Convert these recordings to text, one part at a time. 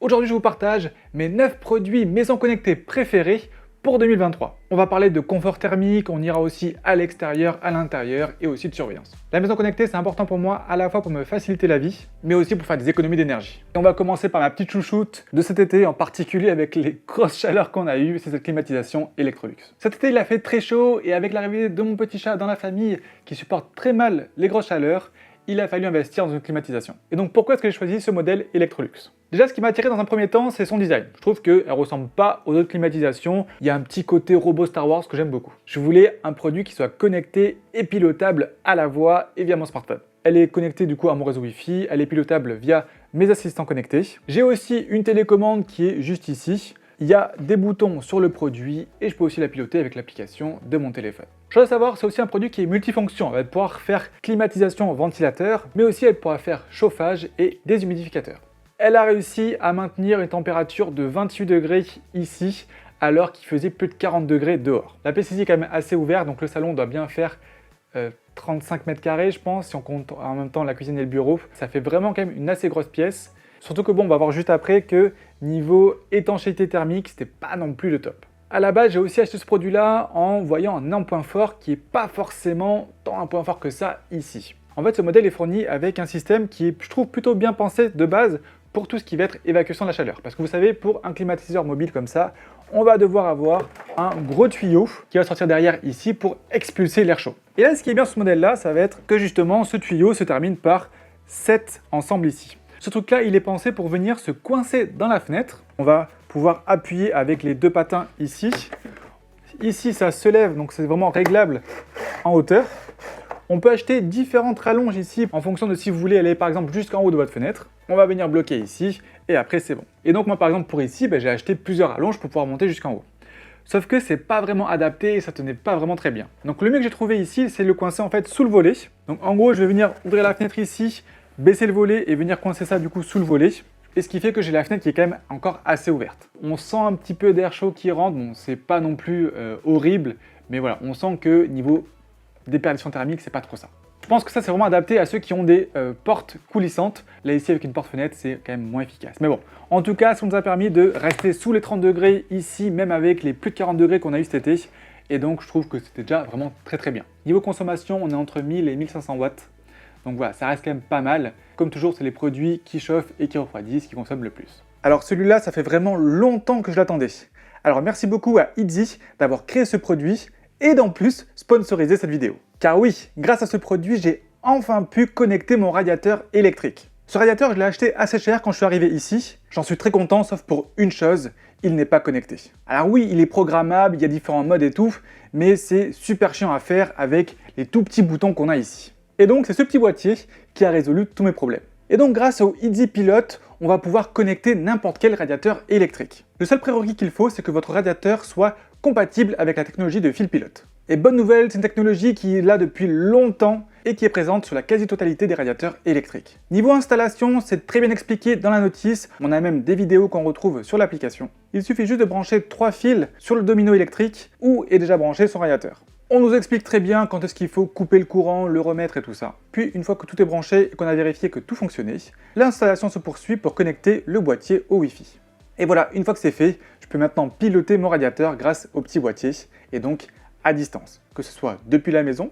Aujourd'hui, je vous partage mes 9 produits maison connectés préférés pour 2023. On va parler de confort thermique, on ira aussi à l'extérieur, à l'intérieur et aussi de surveillance. La maison connectée, c'est important pour moi à la fois pour me faciliter la vie, mais aussi pour faire des économies d'énergie. On va commencer par ma petite chouchoute de cet été, en particulier avec les grosses chaleurs qu'on a eues, c'est cette climatisation Electrolux. Cet été, il a fait très chaud et avec l'arrivée de mon petit chat dans la famille qui supporte très mal les grosses chaleurs, il a fallu investir dans une climatisation. Et donc pourquoi est-ce que j'ai choisi ce modèle Electrolux? Déjà, ce qui m'a attiré dans un premier temps, c'est son design. Je trouve qu'elle ressemble pas aux autres climatisations. Il y a un petit côté robot Star Wars que j'aime beaucoup. Je voulais un produit qui soit connecté et pilotable à la voix et via mon smartphone. Elle est connectée du coup à mon réseau Wi-Fi, elle est pilotable via mes assistants connectés. J'ai aussi une télécommande qui est juste ici. Il y a des boutons sur le produit et je peux aussi la piloter avec l'application de mon téléphone. Chose à savoir, c'est aussi un produit qui est multifonction. Elle va pouvoir faire climatisation ventilateur, mais aussi elle pourra faire chauffage et déshumidificateur. Elle a réussi à maintenir une température de 28 degrés ici, alors qu'il faisait plus de 40 degrés dehors. La pièce ici est quand même assez ouverte, donc le salon doit bien faire 35 mètres carrés, je pense, si on compte en même temps la cuisine et le bureau. Ça fait vraiment quand même une assez grosse pièce. Surtout que bon, on va voir juste après que niveau étanchéité thermique, c'était pas non plus le top. À la base, j'ai aussi acheté ce produit-là en voyant un point fort qui est pas forcément tant un point fort que ça ici. En fait, ce modèle est fourni avec un système qui est, je trouve, plutôt bien pensé de base pour tout ce qui va être évacuation de la chaleur. Parce que vous savez, pour un climatiseur mobile comme ça, on va devoir avoir un gros tuyau qui va sortir derrière ici pour expulser l'air chaud. Et là, ce qui est bien sur ce modèle-là, ça va être que justement, ce tuyau se termine par cet ensemble ici. Ce truc-là, il est pensé pour venir se coincer dans la fenêtre. On va pouvoir appuyer avec les deux patins ici. Ici, ça se lève, donc c'est vraiment réglable en hauteur. On peut acheter différentes rallonges ici en fonction de si vous voulez aller par exemple jusqu'en haut de votre fenêtre. On va venir bloquer ici et après c'est bon. Et donc moi par exemple pour ici, j'ai acheté plusieurs rallonges pour pouvoir monter jusqu'en haut. Sauf que c'est pas vraiment adapté et ça tenait pas vraiment très bien. Donc le mieux que j'ai trouvé ici, c'est le coincer en fait sous le volet. Donc en gros, je vais venir ouvrir la fenêtre ici, baisser le volet et venir coincer ça du coup sous le volet. Et ce qui fait que j'ai la fenêtre qui est quand même encore assez ouverte. On sent un petit peu d'air chaud qui rentre, bon c'est pas non plus horrible, mais voilà, on sent que niveau déperdition thermique, c'est pas trop ça. Je pense que ça c'est vraiment adapté à ceux qui ont des portes coulissantes. Là ici avec une porte-fenêtre, c'est quand même moins efficace. Mais bon, en tout cas, ça nous a permis de rester sous les 30 degrés ici, même avec les plus de 40 degrés qu'on a eu cet été. Et donc je trouve que c'était déjà vraiment très très bien. Niveau consommation, on est entre 1000 et 1500 watts. Donc voilà, ça reste quand même pas mal. Comme toujours, c'est les produits qui chauffent et qui refroidissent qui consomment le plus. Alors celui-là, ça fait vraiment longtemps que je l'attendais. Alors merci beaucoup à Easy d'avoir créé ce produit et d'en plus sponsoriser cette vidéo. Car oui, grâce à ce produit, j'ai enfin pu connecter mon radiateur électrique. Ce radiateur, je l'ai acheté assez cher quand je suis arrivé ici. J'en suis très content, sauf pour une chose, il n'est pas connecté. Alors oui, il est programmable, il y a différents modes et tout, mais c'est super chiant à faire avec les tout petits boutons qu'on a ici. Et donc, c'est ce petit boîtier qui a résolu tous mes problèmes. Et donc, grâce au Easy Pilot, on va pouvoir connecter n'importe quel radiateur électrique. Le seul prérequis qu'il faut, c'est que votre radiateur soit compatible avec la technologie de fil pilote. Et bonne nouvelle, c'est une technologie qui est là depuis longtemps et qui est présente sur la quasi-totalité des radiateurs électriques. Niveau installation, c'est très bien expliqué dans la notice, on a même des vidéos qu'on retrouve sur l'application. Il suffit juste de brancher 3 fils sur le domino électrique où est déjà branché son radiateur. On nous explique très bien quand est-ce qu'il faut couper le courant, le remettre et tout ça. Puis une fois que tout est branché et qu'on a vérifié que tout fonctionnait, l'installation se poursuit pour connecter le boîtier au Wi-Fi. Et voilà, une fois que c'est fait, je peux maintenant piloter mon radiateur grâce au petit boîtier et donc à distance, que ce soit depuis la maison,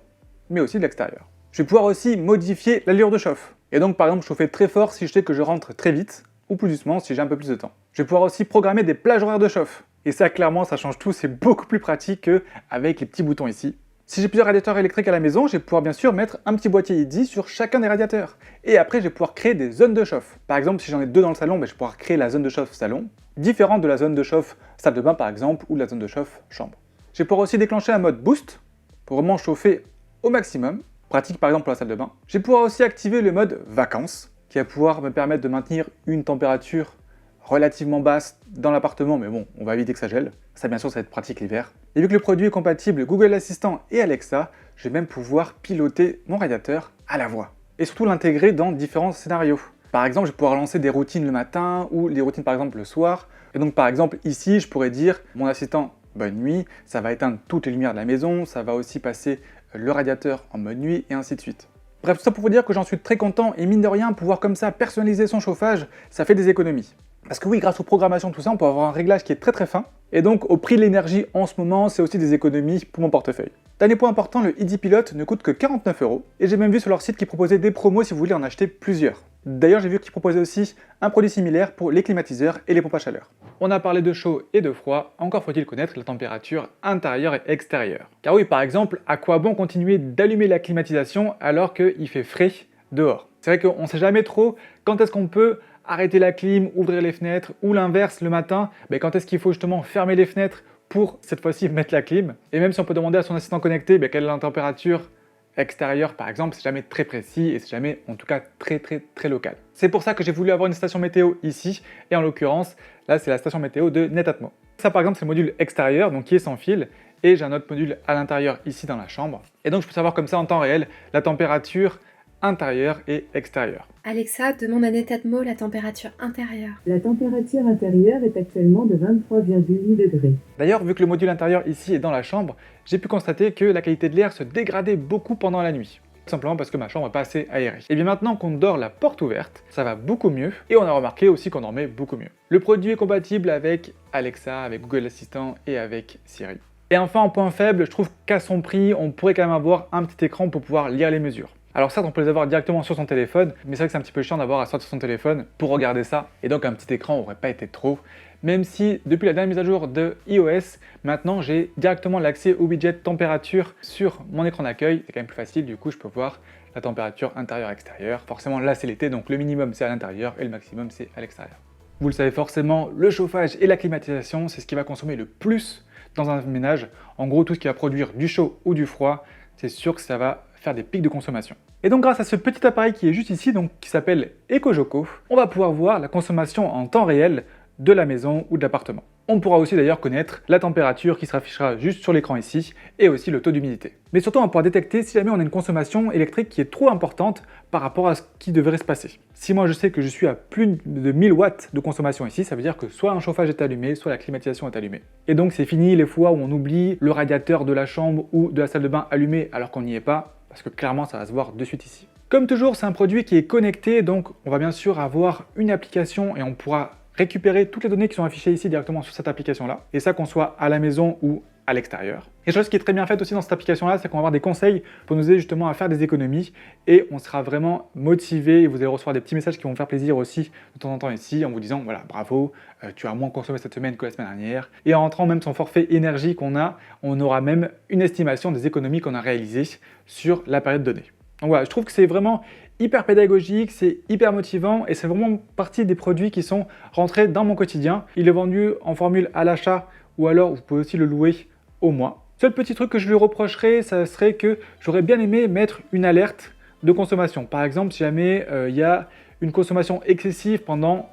mais aussi de l'extérieur. Je vais pouvoir aussi modifier l'allure de chauffe. Et donc par exemple chauffer très fort si je sais que je rentre très vite, ou plus doucement si j'ai un peu plus de temps. Je vais pouvoir aussi programmer des plages horaires de chauffe. Et ça clairement ça change tout, c'est beaucoup plus pratique qu'avec les petits boutons ici. Si j'ai plusieurs radiateurs électriques à la maison, je vais pouvoir bien sûr mettre un petit boîtier Easy sur chacun des radiateurs. Et après je vais pouvoir créer des zones de chauffe. Par exemple si j'en ai 2 dans le salon, je vais pouvoir créer la zone de chauffe salon, différente de la zone de chauffe salle de bain par exemple, ou de la zone de chauffe chambre. Je vais pouvoir aussi déclencher un mode boost, pour vraiment chauffer au maximum, pratique par exemple pour la salle de bain. Je vais pouvoir aussi activer le mode vacances, qui va pouvoir me permettre de maintenir une température relativement basse dans l'appartement, mais bon, on va éviter que ça gèle. Ça bien sûr, ça va être pratique l'hiver. Et vu que le produit est compatible Google Assistant et Alexa, je vais même pouvoir piloter mon radiateur à la voix. Et surtout l'intégrer dans différents scénarios. Par exemple, je vais pouvoir lancer des routines le matin, ou des routines par exemple le soir. Et donc par exemple, ici, je pourrais dire, mon assistant, bonne nuit, ça va éteindre toutes les lumières de la maison, ça va aussi passer le radiateur en mode nuit, et ainsi de suite. Bref, tout ça pour vous dire que j'en suis très content, et mine de rien, pouvoir comme ça personnaliser son chauffage, ça fait des économies. Parce que oui, grâce aux programmations, tout ça, on peut avoir un réglage qui est très très fin. Et donc, au prix de l'énergie en ce moment, c'est aussi des économies pour mon portefeuille. Dernier point important, le ID Pilot ne coûte que 49 €. Et j'ai même vu sur leur site qu'ils proposaient des promos si vous voulez en acheter plusieurs. D'ailleurs, j'ai vu qu'ils proposaient aussi un produit similaire pour les climatiseurs et les pompes à chaleur. On a parlé de chaud et de froid, encore faut-il connaître la température intérieure et extérieure. Car oui, par exemple, à quoi bon continuer d'allumer la climatisation alors qu'il fait frais dehors? C'est vrai qu'on ne sait jamais trop quand est-ce qu'on peut arrêter la clim, ouvrir les fenêtres, ou l'inverse le matin, quand est-ce qu'il faut justement fermer les fenêtres pour cette fois-ci mettre la clim. Et même si on peut demander à son assistant connecté quelle est la température extérieure par exemple, c'est jamais très précis et c'est jamais en tout cas très local. C'est pour ça que j'ai voulu avoir une station météo ici, et en l'occurrence, là c'est la station météo de Netatmo. Ça par exemple c'est le module extérieur, donc qui est sans fil, et j'ai un autre module à l'intérieur ici dans la chambre. Et donc je peux savoir comme ça en temps réel la température intérieure et extérieure. Alexa, demande à Netatmo la température intérieure. La température intérieure est actuellement de 23,8 degrés. D'ailleurs, vu que le module intérieur ici est dans la chambre, j'ai pu constater que la qualité de l'air se dégradait beaucoup pendant la nuit. Tout simplement parce que ma chambre n'est pas assez aérée. Et bien maintenant qu'on dort la porte ouverte, ça va beaucoup mieux, et on a remarqué aussi qu'on dormait beaucoup mieux. Le produit est compatible avec Alexa, avec Google Assistant et avec Siri. Et enfin, en point faible, je trouve qu'à son prix, on pourrait quand même avoir un petit écran pour pouvoir lire les mesures. Alors certes, on peut les avoir directement sur son téléphone, mais c'est vrai que c'est un petit peu chiant d'avoir à sortir son téléphone pour regarder ça, et donc un petit écran aurait pas été trop. Même si, depuis la dernière mise à jour de iOS, maintenant j'ai directement l'accès au widget température sur mon écran d'accueil. C'est quand même plus facile, du coup je peux voir la température intérieure-extérieure. Forcément là c'est l'été, donc le minimum c'est à l'intérieur et le maximum c'est à l'extérieur. Vous le savez forcément, le chauffage et la climatisation, c'est ce qui va consommer le plus dans un ménage. En gros, tout ce qui va produire du chaud ou du froid, c'est sûr que ça va faire des pics de consommation. Et donc grâce à ce petit appareil qui est juste ici, donc qui s'appelle EcoJoco, on va pouvoir voir la consommation en temps réel de la maison ou de l'appartement. On pourra aussi d'ailleurs connaître la température qui s'affichera juste sur l'écran ici, et aussi le taux d'humidité. Mais surtout on va pouvoir détecter si jamais on a une consommation électrique qui est trop importante par rapport à ce qui devrait se passer. Si moi je sais que je suis à plus de 1000 watts de consommation ici, ça veut dire que soit un chauffage est allumé, soit la climatisation est allumée. Et donc c'est fini les fois où on oublie le radiateur de la chambre ou de la salle de bain allumé alors qu'on n'y est pas, parce que clairement ça va se voir de suite ici. Comme toujours, c'est un produit qui est connecté, donc on va bien sûr avoir une application et on pourra récupérer toutes les données qui sont affichées ici directement sur cette application-là, et ça qu'on soit à la maison ou à l'extérieur. Et chose qui est très bien faite aussi dans cette application-là, c'est qu'on va avoir des conseils pour nous aider justement à faire des économies, et on sera vraiment motivé, et vous allez recevoir des petits messages qui vont vous faire plaisir aussi de temps en temps ici, en vous disant voilà, bravo, tu as moins consommé cette semaine que la semaine dernière, et en rentrant même son forfait énergie qu'on a, on aura même une estimation des économies qu'on a réalisées sur la période donnée. Donc voilà, je trouve que c'est vraiment hyper pédagogique, c'est hyper motivant et c'est vraiment partie des produits qui sont rentrés dans mon quotidien. Il est vendu en formule à l'achat ou alors vous pouvez aussi le louer au mois. Seul petit truc que je lui reprocherais, ça serait que j'aurais bien aimé mettre une alerte de consommation. Par exemple, si jamais il y a une consommation excessive pendant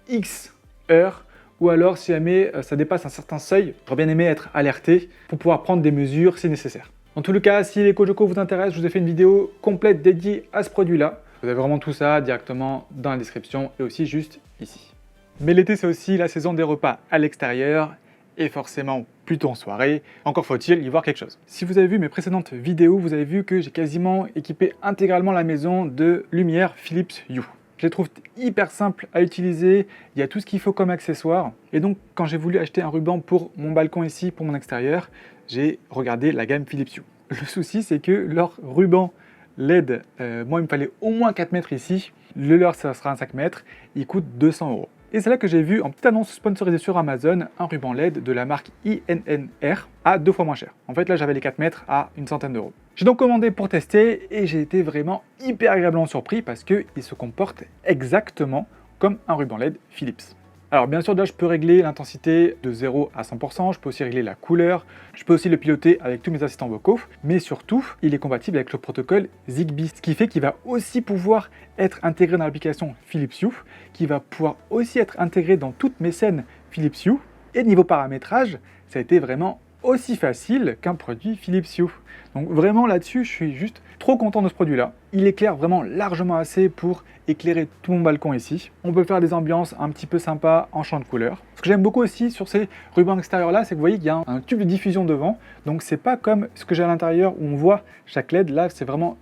X heures, ou alors si jamais ça dépasse un certain seuil, j'aurais bien aimé être alerté pour pouvoir prendre des mesures si nécessaire. En tout cas, si l'EcoJoco vous intéresse, je vous ai fait une vidéo complète dédiée à ce produit-là. Vous avez vraiment tout ça directement dans la description et aussi juste ici. Mais l'été, c'est aussi la saison des repas à l'extérieur et forcément plutôt en soirée. Encore faut-il y voir quelque chose. Si vous avez vu mes précédentes vidéos, vous avez vu que j'ai quasiment équipé intégralement la maison de lumière Philips Hue. Je les trouve hyper simples à utiliser, il y a tout ce qu'il faut comme accessoire. Et donc, quand j'ai voulu acheter un ruban pour mon balcon ici, pour mon extérieur, j'ai regardé la gamme Philips Hue. Le souci, c'est que leur ruban LED, moi, il me fallait au moins 4 mètres ici. Le leur, ça sera un 5 mètres, il coûte 200 €. Et c'est là que j'ai vu, en petite annonce sponsorisée sur Amazon, un ruban LED de la marque INNR à 2 fois moins cher. En fait, là, j'avais les 4 mètres à une centaine d'euros. J'ai donc commandé pour tester et j'ai été vraiment hyper agréablement surpris parce qu'il se comporte exactement comme un ruban LED Philips. Alors bien sûr, là, je peux régler l'intensité de 0 à 100%, je peux aussi régler la couleur, je peux aussi le piloter avec tous mes assistants vocaux, mais surtout, il est compatible avec le protocole Zigbee, ce qui fait qu'il va aussi pouvoir être intégré dans l'application Philips Hue, qui va pouvoir aussi être intégré dans toutes mes scènes Philips Hue, et niveau paramétrage, ça a été vraiment aussi facile qu'un produit Philips Hue. Donc vraiment là-dessus, je suis juste trop content de ce produit-là. Il éclaire vraiment largement assez pour éclairer tout mon balcon ici. On peut faire des ambiances un petit peu sympas en champ de couleurs. Ce que j'aime beaucoup aussi sur ces rubans extérieurs-là, c'est que vous voyez qu'il y a un tube de diffusion devant. Donc c'est pas comme ce que j'ai à l'intérieur où on voit chaque LED. Là, c'est vraiment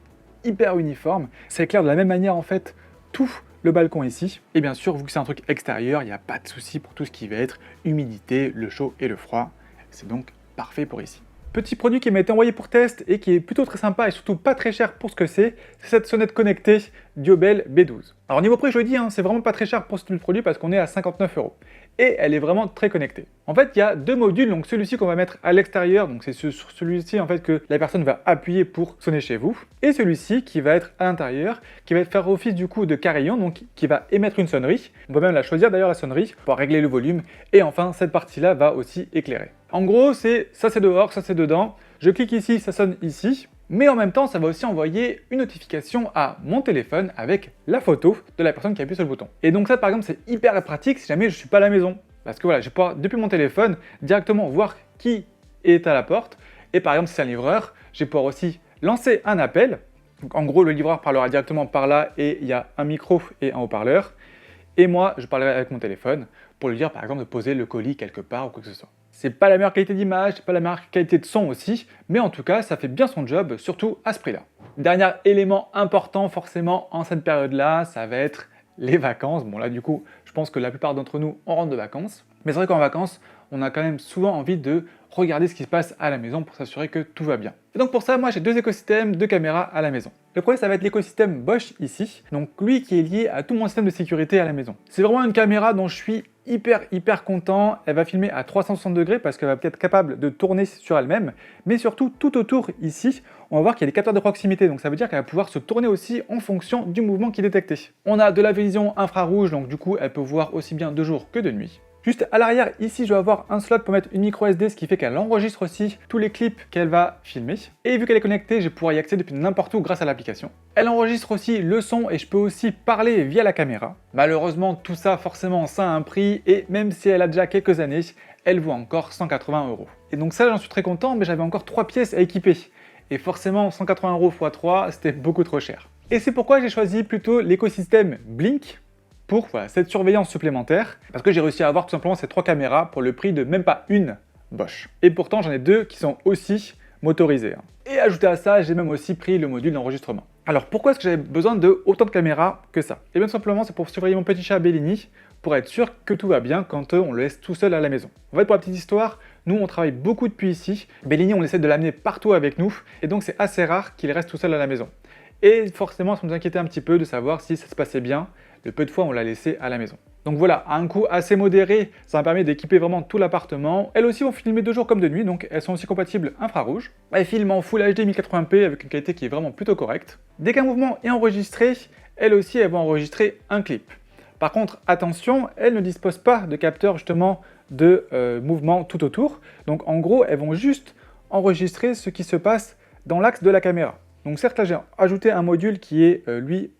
hyper uniforme. Ça éclaire de la même manière en fait tout le balcon ici. Et bien sûr, vu que c'est un truc extérieur, il n'y a pas de souci pour tout ce qui va être humidité, le chaud et le froid. C'est donc parfait pour ici. Petit produit qui m'a été envoyé pour test et qui est plutôt très sympa et surtout pas très cher pour ce que c'est cette sonnette connectée Diobel B12. Alors niveau prix, je le dis, c'est vraiment pas très cher pour ce type de produit parce qu'on est à 59 €. Et elle est vraiment très connectée. En fait, il y a deux modules, donc celui-ci qu'on va mettre à l'extérieur, donc c'est sur celui-ci en fait que la personne va appuyer pour sonner chez vous, et celui-ci qui va être à l'intérieur, qui va faire office du coup de carillon, donc qui va émettre une sonnerie. On peut même la choisir d'ailleurs la sonnerie pour régler le volume, et enfin cette partie-là va aussi éclairer. En gros, c'est ça c'est dehors, ça c'est dedans. Je clique ici, ça sonne ici. Mais en même temps, ça va aussi envoyer une notification à mon téléphone avec la photo de la personne qui appuie sur le bouton. Et donc ça, par exemple, c'est hyper pratique si jamais je ne suis pas à la maison. Parce que voilà, je vais pouvoir, depuis mon téléphone, directement voir qui est à la porte. Et par exemple, si c'est un livreur, je vais pouvoir aussi lancer un appel. Donc en gros, le livreur parlera directement par là et il y a un micro et un haut-parleur. Et moi, je parlerai avec mon téléphone pour lui dire, par exemple, de poser le colis quelque part ou quoi que ce soit. C'est pas la meilleure qualité d'image, c'est pas la meilleure qualité de son aussi, mais en tout cas, ça fait bien son job, surtout à ce prix-là. Dernier élément important forcément en cette période-là, ça va être les vacances. Bon là du coup, je pense que la plupart d'entre nous, on rentre de vacances. Mais c'est vrai qu'en vacances, on a quand même souvent envie de regarder ce qui se passe à la maison pour s'assurer que tout va bien. Et donc pour ça, moi j'ai deux écosystèmes de caméras à la maison. Le premier, ça va être l'écosystème Bosch ici, donc lui qui est lié à tout mon système de sécurité à la maison. C'est vraiment une caméra dont je suis hyper content. Elle va filmer à 360 degrés parce qu'elle va être capable de tourner sur elle-même, mais surtout tout autour ici, on va voir qu'il y a des capteurs de proximité, donc ça veut dire qu'elle va pouvoir se tourner aussi en fonction du mouvement qui est détecté. On a de la vision infrarouge, donc du coup elle peut voir aussi bien de jour que de nuit. Juste à l'arrière, ici, je vais avoir un slot pour mettre une micro SD, ce qui fait qu'elle enregistre aussi tous les clips qu'elle va filmer. Et vu qu'elle est connectée, je vais pouvoir y accéder depuis n'importe où grâce à l'application. Elle enregistre aussi le son et je peux aussi parler via la caméra. Malheureusement, tout ça, forcément, ça a un prix et même si elle a déjà quelques années, elle vaut encore 180 €. Et donc ça, j'en suis très content, mais j'avais encore 3 pièces à équiper. Et forcément, 180 € x 3, c'était beaucoup trop cher. Et c'est pourquoi j'ai choisi plutôt l'écosystème Blink, pour cette surveillance supplémentaire, parce que j'ai réussi à avoir tout simplement ces 3 caméras pour le prix de même pas une Bosch. Et pourtant j'en ai 2 qui sont aussi motorisées. Et ajouté à ça, j'ai même aussi pris le module d'enregistrement. Alors pourquoi est-ce que j'avais besoin de autant de caméras que ça? Et bien simplement c'est pour surveiller mon petit chat Bellini, pour être sûr que tout va bien quand on le laisse tout seul à la maison. En fait pour la petite histoire, nous on travaille beaucoup depuis ici, Bellini on essaie de l'amener partout avec nous, et donc c'est assez rare qu'il reste tout seul à la maison. Et forcément ça nous inquiétait un petit peu de savoir si ça se passait bien, le peu de fois on l'a laissé à la maison. Donc voilà, à un coût assez modéré, ça m'a permis d'équiper vraiment tout l'appartement. Elles aussi vont filmer de jour comme de nuit, donc elles sont aussi compatibles infrarouge. Elles filment en Full HD 1080p avec une qualité qui est vraiment plutôt correcte. Dès qu'un mouvement est enregistré, elles aussi elles vont enregistrer un clip. Par contre, attention, elles ne disposent pas de capteurs justement de mouvement tout autour. Donc en gros, elles vont juste enregistrer ce qui se passe dans l'axe de la caméra. Donc certes là j'ai ajouté un module qui est lui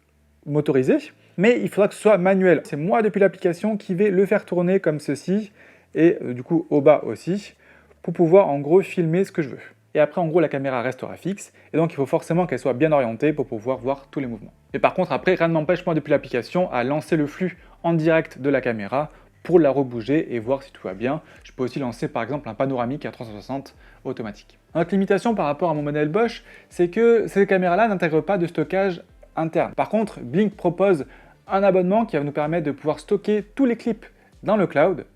motorisé, mais il faudra que ce soit manuel. C'est moi depuis l'application qui vais le faire tourner comme ceci, et du coup au bas aussi, pour pouvoir en gros filmer ce que je veux. Et après en gros la caméra restera fixe, et donc il faut forcément qu'elle soit bien orientée pour pouvoir voir tous les mouvements. Mais par contre après rien ne m'empêche moi depuis l'application à lancer le flux en direct de la caméra pour la rebouger et voir si tout va bien. Je peux aussi lancer par exemple un panoramique à 360 automatique. Notre limitation par rapport à mon modèle Bosch, c'est que ces caméras-là n'intègrent pas de stockage interne. Par contre, Blink propose un abonnement qui va nous permettre de pouvoir stocker tous les clips dans le cloud.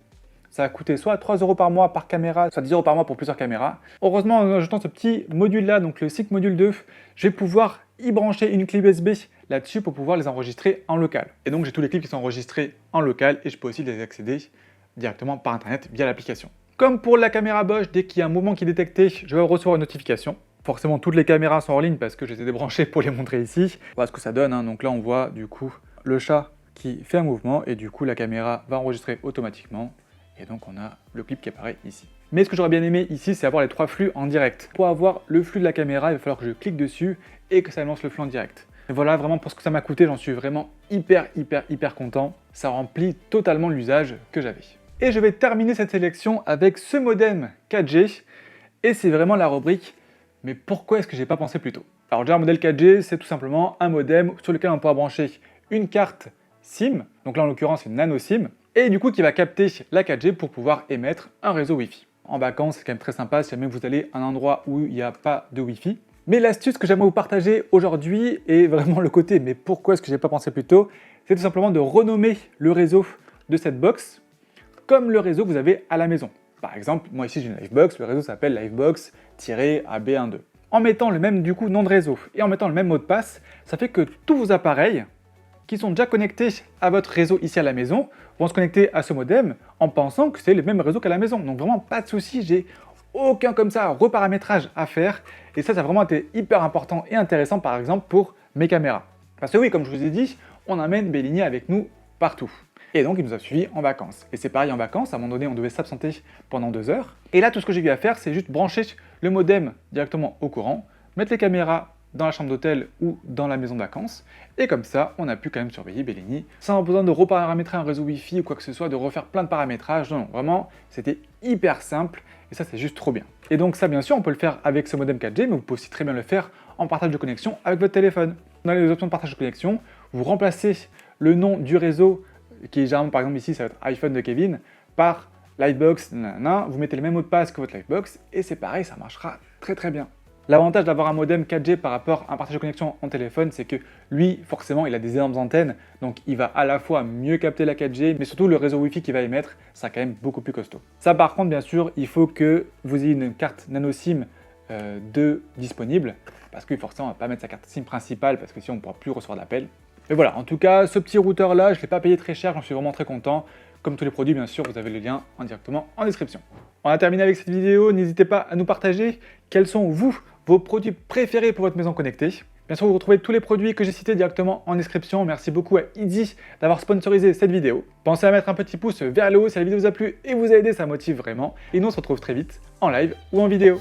Ça va coûter soit 3 € par mois par caméra, soit 10 € par mois pour plusieurs caméras. Heureusement, en ajoutant ce petit module-là, donc le SICK Module 2, je vais pouvoir y brancher une clé USB là-dessus pour pouvoir les enregistrer en local. Et donc j'ai tous les clips qui sont enregistrés en local et je peux aussi les accéder directement par internet via l'application. Comme pour la caméra Bosch, dès qu'il y a un mouvement qui est détecté, je vais recevoir une notification. Forcément, toutes les caméras sont en ligne parce que je les ai débranchées pour les montrer ici. Voilà ce que ça donne, Donc là, on voit du coup le chat qui fait un mouvement et du coup, la caméra va enregistrer automatiquement. Et donc, on a le clip qui apparaît ici. Mais ce que j'aurais bien aimé ici, c'est avoir les 3 flux en direct. Pour avoir le flux de la caméra, il va falloir que je clique dessus et que ça lance le flux en direct. Et voilà, vraiment pour ce que ça m'a coûté, j'en suis vraiment hyper content. Ça remplit totalement l'usage que j'avais. Et je vais terminer cette sélection avec ce modem 4G. Et c'est vraiment la rubrique « Mais pourquoi est-ce que j'ai pas pensé plus tôt ?» Alors déjà, un modèle 4G, c'est tout simplement un modem sur lequel on pourra brancher une carte SIM, donc là en l'occurrence une nano SIM, et du coup qui va capter la 4G pour pouvoir émettre un réseau Wi-Fi. En vacances, c'est quand même très sympa si jamais vous allez à un endroit où il n'y a pas de Wi-Fi. Mais l'astuce que j'aimerais vous partager aujourd'hui est vraiment le côté « Mais pourquoi est-ce que j'ai pas pensé plus tôt ?» c'est tout simplement de renommer le réseau de cette box comme le réseau que vous avez à la maison. Par exemple, moi ici j'ai une Livebox, le réseau s'appelle Livebox-AB12. En mettant le même nom de réseau et en mettant le même mot de passe, ça fait que tous vos appareils qui sont déjà connectés à votre réseau ici à la maison vont se connecter à ce modem en pensant que c'est le même réseau qu'à la maison. Donc vraiment pas de souci, j'ai aucun comme ça reparamétrage à faire. Et ça a vraiment été hyper important et intéressant par exemple pour mes caméras. Parce que oui, comme je vous ai dit, on amène Bellini avec nous partout. Et donc il nous a suivis en vacances. Et c'est pareil en vacances, à un moment donné on devait s'absenter pendant 2 heures. Et là tout ce que j'ai eu à faire c'est juste brancher le modem directement au courant, mettre les caméras dans la chambre d'hôtel ou dans la maison de vacances. Et comme ça on a pu quand même surveiller Bellini sans avoir besoin de reparamétrer un réseau Wi-Fi ou quoi que ce soit, de refaire plein de paramétrages. Non, vraiment c'était hyper simple et ça c'est juste trop bien. Et donc ça bien sûr on peut le faire avec ce modem 4G, mais vous pouvez aussi très bien le faire en partage de connexion avec votre téléphone. Dans les options de partage de connexion, vous remplacez le nom du réseau qui est généralement par exemple ici ça va être iPhone de Kevin par Livebox, vous mettez le même mot de passe que votre Livebox et c'est pareil, ça marchera très très bien. L'avantage d'avoir un modem 4G par rapport à un partage de connexion en téléphone, c'est que lui, forcément, il a des énormes antennes, donc il va à la fois mieux capter la 4G, mais surtout le réseau Wi-Fi qu'il va émettre, sera quand même beaucoup plus costaud. Ça par contre, bien sûr, il faut que vous ayez une carte nano SIM disponible, parce que forcément, on ne va pas mettre sa carte SIM principale, parce que sinon on ne pourra plus recevoir d'appels. Mais voilà, en tout cas, ce petit routeur là, je ne l'ai pas payé très cher, j'en suis vraiment très content. Comme tous les produits, bien sûr, vous avez le lien directement en description. On a terminé avec cette vidéo, n'hésitez pas à nous partager quels sont vos produits préférés pour votre maison connectée. Bien sûr, vous retrouvez tous les produits que j'ai cités directement en description. Merci beaucoup à Easy d'avoir sponsorisé cette vidéo. Pensez à mettre un petit pouce vers le haut si la vidéo vous a plu et vous a aidé, ça motive vraiment. Et nous, on se retrouve très vite en live ou en vidéo.